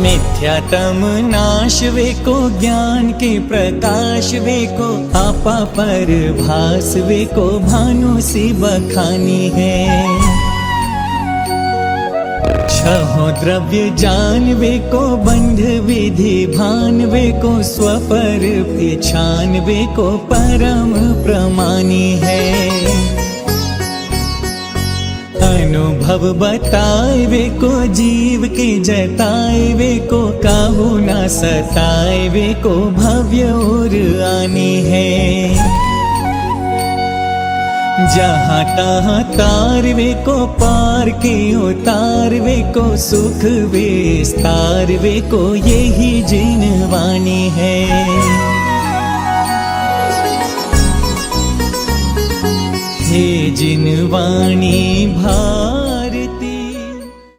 मिथ्यातम नाश वे को ज्ञान के प्रकाश वे को आपा पर भास वे को भानु सी बखानी है। छहो द्रव्य जान वे को बंध विधि भान वे को स्वपर पहचान वे को परम प्रमानी है। अनुभव बताए वे को जीव के जताए वे को काहू ना सताए वे को भव्य और आनी है। जहाँ तहाँ तार वे को पार के उतार वे को सुख विस्तार वे को यही जिनवानी है। हे जिनवाणी भा